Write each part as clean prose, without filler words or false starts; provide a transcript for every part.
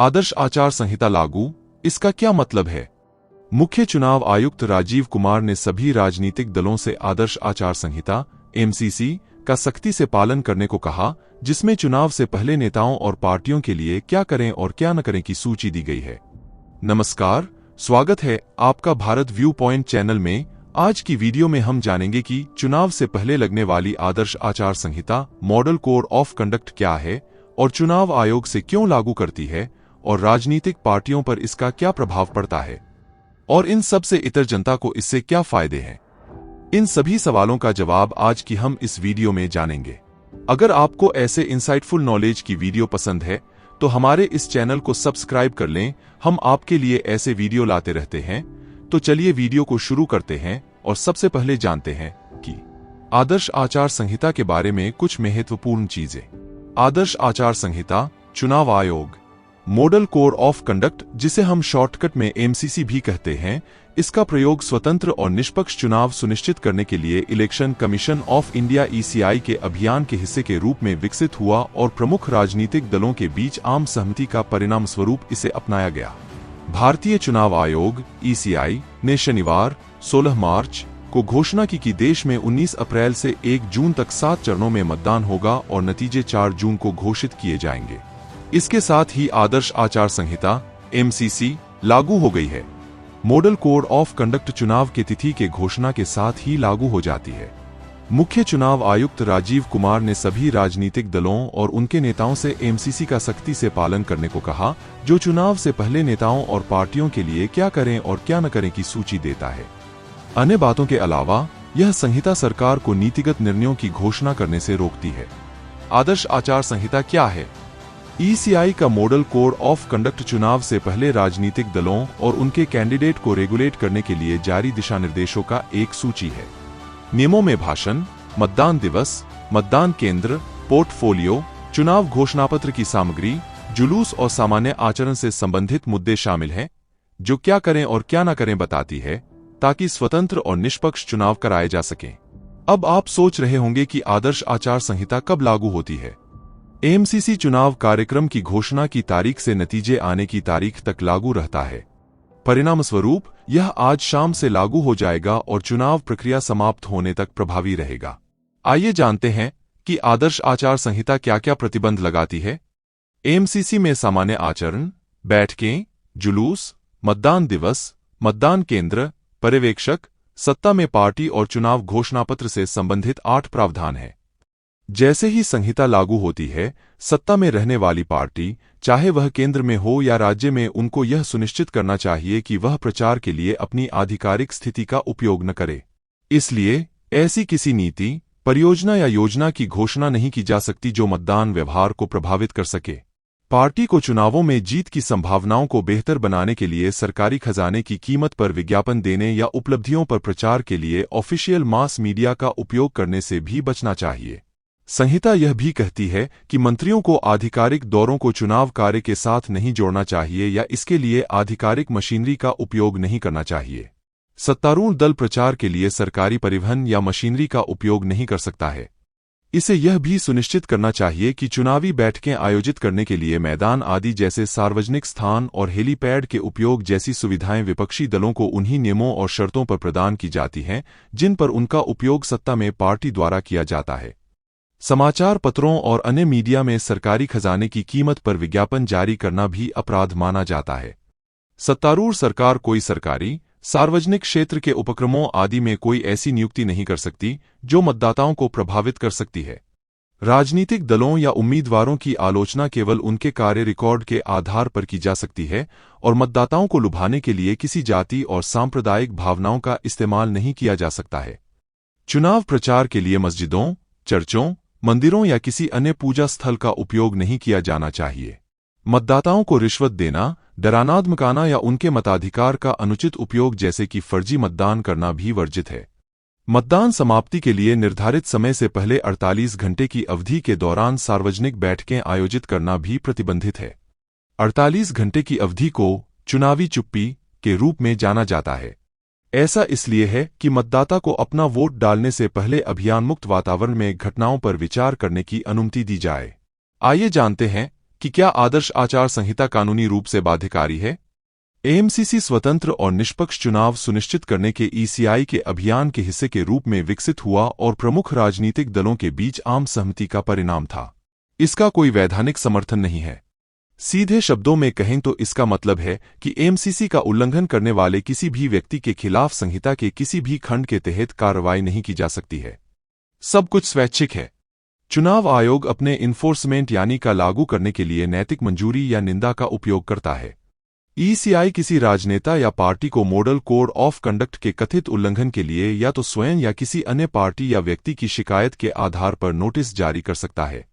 आदर्श आचार संहिता लागू, इसका क्या मतलब है? मुख्य चुनाव आयुक्त राजीव कुमार ने सभी राजनीतिक दलों से आदर्श आचार संहिता (एमसीसी) का सख्ती से पालन करने को कहा, जिसमें चुनाव से पहले नेताओं और पार्टियों के लिए क्या करें और क्या न करें की सूची दी गई है। नमस्कार, स्वागत है आपका भारत व्यू पॉइंट चैनल में। आज की वीडियो में हम जानेंगे कि चुनाव से पहले लगने वाली आदर्श आचार संहिता मॉडल कोड ऑफ कंडक्ट क्या है और चुनाव आयोग से क्यों लागू करती है और राजनीतिक पार्टियों पर इसका क्या प्रभाव पड़ता है और इन सब से इतर जनता को इससे क्या फायदे हैं। इन सभी सवालों का जवाब आज की हम इस वीडियो में जानेंगे। अगर आपको ऐसे इंसाइटफुल नॉलेज की वीडियो पसंद है तो हमारे इस चैनल को सब्सक्राइब कर लें, हम आपके लिए ऐसे वीडियो लाते रहते हैं। तो चलिए वीडियो को शुरू करते हैं और सबसे पहले जानते हैं कि आदर्श आचार संहिता के बारे में कुछ महत्वपूर्ण चीजें। आदर्श आचार संहिता, चुनाव आयोग, मॉडल कोड ऑफ कंडक्ट, जिसे हम शॉर्टकट में एमसीसी भी कहते हैं, इसका प्रयोग स्वतंत्र और निष्पक्ष चुनाव सुनिश्चित करने के लिए election commission of India (ECI) के अभियान के हिस्से के रूप में विकसित हुआ और प्रमुख राजनीतिक दलों के बीच आम सहमति का परिणाम स्वरूप इसे अपनाया गया। भारतीय चुनाव आयोग (ईसीआई) ने शनिवार 16 मार्च को घोषणा की कि देश में 19 अप्रैल से 1 जून तक 7 चरणों में मतदान होगा और नतीजे 4 जून को घोषित किए जाएंगे। इसके साथ ही आदर्श आचार संहिता (एमसीसी) लागू हो गई है। मॉडल कोड ऑफ कंडक्ट चुनाव की तिथि के घोषणा के साथ ही लागू हो जाती है। मुख्य चुनाव आयुक्त राजीव कुमार ने सभी राजनीतिक दलों और उनके नेताओं से एमसीसी का सख्ती से पालन करने को कहा, जो चुनाव से पहले नेताओं और पार्टियों के लिए क्या करें और क्या न करें की सूची देता है। अन्य बातों के अलावा यह संहिता सरकार को नीतिगत निर्णयों की घोषणा करने से रोकती है। आदर्श आचार संहिता क्या है? ईसीआई का मॉडल कोड ऑफ कंडक्ट चुनाव से पहले राजनीतिक दलों और उनके कैंडिडेट को रेगुलेट करने के लिए जारी दिशा निर्देशों का एक सूची है। नियमों में भाषण, मतदान दिवस, मतदान केंद्र, पोर्टफोलियो, चुनाव घोषणापत्र की सामग्री, जुलूस और सामान्य आचरण से संबंधित मुद्दे शामिल हैं, जो क्या करें और क्या न करें बताती है, ताकि स्वतंत्र और निष्पक्ष चुनाव कराए जा सकें। अब आप सोच रहे होंगे कि आदर्श आचार संहिता कब लागू होती है। एमसीसी चुनाव कार्यक्रम की घोषणा की तारीख से नतीजे आने की तारीख तक लागू रहता है। परिणाम स्वरूप यह आज शाम से लागू हो जाएगा और चुनाव प्रक्रिया समाप्त होने तक प्रभावी रहेगा। आइए जानते हैं कि आदर्श आचार संहिता क्या-क्या प्रतिबंध लगाती है। एमसीसी में सामान्य आचरण, बैठकें, जुलूस, मतदान दिवस, मतदान केंद्र, पर्यवेक्षक, सत्ता में पार्टी और चुनाव घोषणापत्र से संबंधित 8 प्रावधान हैं। जैसे ही संहिता लागू होती है, सत्ता में रहने वाली पार्टी, चाहे वह केंद्र में हो या राज्य में, उनको यह सुनिश्चित करना चाहिए कि वह प्रचार के लिए अपनी आधिकारिक स्थिति का उपयोग न करे। इसलिए ऐसी किसी नीति, परियोजना या योजना की घोषणा नहीं की जा सकती जो मतदान व्यवहार को प्रभावित कर सके। पार्टी को चुनावों में जीत की संभावनाओं को बेहतर बनाने के लिए सरकारी खजाने की कीमत पर विज्ञापन देने या उपलब्धियों पर प्रचार के लिए ऑफिशियल मास मीडिया का उपयोग करने से भी बचना चाहिए। संहिता यह भी कहती है कि मंत्रियों को आधिकारिक दौरों को चुनाव कार्य के साथ नहीं जोड़ना चाहिए या इसके लिए आधिकारिक मशीनरी का उपयोग नहीं करना चाहिए। सत्तारूढ़ दल प्रचार के लिए सरकारी परिवहन या मशीनरी का उपयोग नहीं कर सकता है। इसे यह भी सुनिश्चित करना चाहिए कि चुनावी बैठकें आयोजित करने के लिए मैदान आदि जैसे सार्वजनिक स्थान और हेलीपैड के उपयोग जैसी सुविधाएं विपक्षी दलों को उन्हीं नियमों और शर्तों पर प्रदान की जाती हैं जिन पर उनका उपयोग सत्ता में पार्टी द्वारा किया जाता है। समाचार पत्रों और अन्य मीडिया में सरकारी खजाने की कीमत पर विज्ञापन जारी करना भी अपराध माना जाता है। सत्तारूढ़ सरकार कोई सरकारी, सार्वजनिक क्षेत्र के उपक्रमों आदि में कोई ऐसी नियुक्ति नहीं कर सकती जो मतदाताओं को प्रभावित कर सकती है। राजनीतिक दलों या उम्मीदवारों की आलोचना केवल उनके कार्य रिकॉर्ड के आधार पर की जा सकती है और मतदाताओं को लुभाने के लिए किसी जाति और सांप्रदायिक भावनाओं का इस्तेमाल नहीं किया जा सकता है। चुनाव प्रचार के लिए मस्जिदों, चर्चों, मंदिरों या किसी अन्य पूजा स्थल का उपयोग नहीं किया जाना चाहिए। मतदाताओं को रिश्वत देना, डराना, धमकाना या उनके मताधिकार का अनुचित उपयोग जैसे कि फर्जी मतदान करना भी वर्जित है। मतदान समाप्ति के लिए निर्धारित समय से पहले 48 घंटे की अवधि के दौरान सार्वजनिक बैठकें आयोजित करना भी प्रतिबंधित है। 48 घंटे की अवधि को चुनावी चुप्पी के रूप में जाना जाता है। ऐसा इसलिए है कि मतदाता को अपना वोट डालने से पहले अभियान मुक्त वातावरण में घटनाओं पर विचार करने की अनुमति दी जाए। आइए जानते हैं कि क्या आदर्श आचार संहिता कानूनी रूप से बाध्यकारी है। एएमसीसी स्वतंत्र और निष्पक्ष चुनाव सुनिश्चित करने के ईसीआई के अभियान के हिस्से के रूप में विकसित हुआ और प्रमुख राजनीतिक दलों के बीच आम सहमति का परिणाम था। इसका कोई वैधानिक समर्थन नहीं है। सीधे शब्दों में कहें तो इसका मतलब है कि एएमसीसी का उल्लंघन करने वाले किसी भी व्यक्ति के खिलाफ संहिता के किसी भी खंड के तहत कार्रवाई नहीं की जा सकती है। सब कुछ स्वैच्छिक है। चुनाव आयोग अपने इन्फोर्समेंट यानी का लागू करने के लिए नैतिक मंजूरी या निंदा का उपयोग करता है। ईसीआई किसी राजनेता या पार्टी को मॉडल कोड ऑफ कंडक्ट के कथित उल्लंघन के लिए या तो स्वयं या किसी अन्य पार्टी या व्यक्ति की शिकायत के आधार पर नोटिस जारी कर सकता है।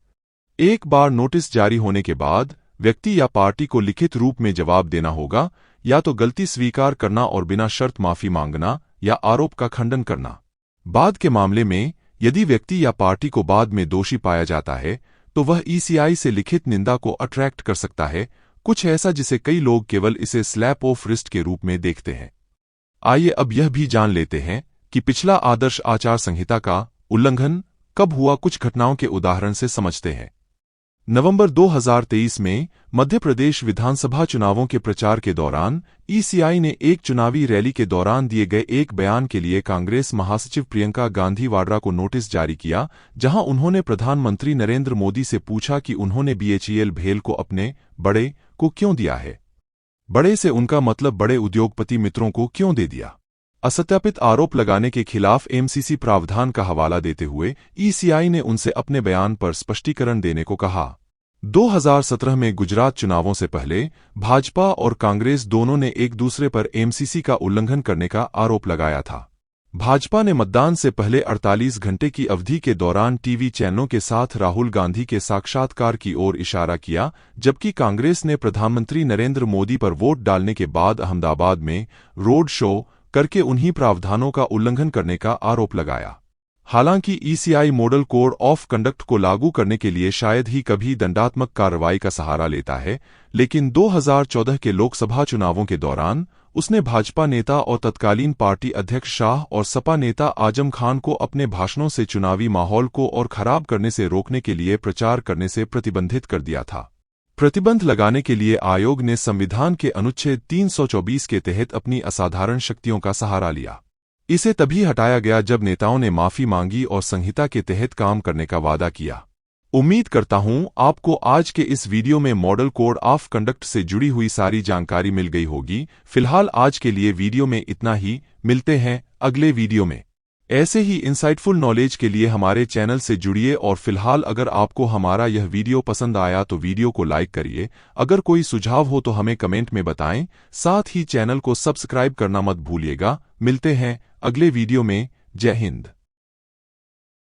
एक बार नोटिस जारी होने के बाद व्यक्ति या पार्टी को लिखित रूप में जवाब देना होगा, या तो गलती स्वीकार करना और बिना शर्त माफी मांगना या आरोप का खंडन करना। बाद के मामले में यदि व्यक्ति या पार्टी को बाद में दोषी पाया जाता है तो वह ईसीआई से लिखित निंदा को अट्रैक्ट कर सकता है, कुछ ऐसा जिसे कई लोग केवल इसे स्लैप ऑफ रिस्ट के रूप में देखते हैं। आइए अब यह भी जान लेते हैं कि पिछला आदर्श आचार संहिता का उल्लंघन कब हुआ। कुछ घटनाओं के उदाहरण से समझते हैं। नवंबर 2023 में मध्य प्रदेश विधानसभा चुनावों के प्रचार के दौरान ईसीआई ने एक चुनावी रैली के दौरान दिए गए एक बयान के लिए कांग्रेस महासचिव प्रियंका गांधी वाड्रा को नोटिस जारी किया, जहां उन्होंने प्रधानमंत्री नरेंद्र मोदी से पूछा कि उन्होंने बीएचईएल भेल को अपने बड़े को क्यों दिया है। बड़े से उनका मतलब बड़े उद्योगपति मित्रों को क्यों दे दिया। असत्यापित आरोप लगाने के खिलाफ एमसीसी प्रावधान का हवाला देते हुए ईसीआई ने उनसे अपने बयान पर स्पष्टीकरण देने को कहा। 2017 में गुजरात चुनावों से पहले भाजपा और कांग्रेस दोनों ने एक दूसरे पर एमसीसी का उल्लंघन करने का आरोप लगाया था। भाजपा ने मतदान से पहले 48 घंटे की अवधि के दौरान टीवी चैनलों के साथ राहुल गांधी के साक्षात्कार की ओर इशारा किया, जबकि कांग्रेस ने प्रधानमंत्री नरेंद्र मोदी पर वोट डालने के बाद अहमदाबाद में रोड शो करके उन्हीं प्रावधानों का उल्लंघन करने का आरोप लगाया। हालांकि ECI model code of conduct को लागू करने के लिए शायद ही कभी दंडात्मक कार्रवाई का सहारा लेता है, लेकिन 2014 के लोकसभा चुनावों के दौरान उसने भाजपा नेता और तत्कालीन पार्टी अध्यक्ष शाह और सपा नेता आजम खान को अपने भाषणों से चुनावी माहौल को और खराब करने से रोकने के लिए प्रचार करने से प्रतिबंधित कर दिया था। प्रतिबंध लगाने के लिए आयोग ने संविधान के अनुच्छेद 324 के तहत अपनी असाधारण शक्तियों का सहारा लिया। इसे तभी हटाया गया जब नेताओं ने माफी मांगी और संहिता के तहत काम करने का वादा किया। उम्मीद करता हूं आपको आज के इस वीडियो में मॉडल कोड ऑफ कंडक्ट से जुड़ी हुई सारी जानकारी मिल गई होगी। फिलहाल आज के लिए वीडियो में इतना ही। मिलते हैं अगले वीडियो में। ऐसे ही इंसाइटफुल नॉलेज के लिए हमारे चैनल से जुड़िए और फिलहाल अगर आपको हमारा यह वीडियो पसंद आया तो वीडियो को लाइक करिए। अगर कोई सुझाव हो तो हमें कमेंट में बताएं। साथ ही चैनल को सब्सक्राइब करना मत भूलिएगा। मिलते हैं अगले वीडियो में। जय हिंद।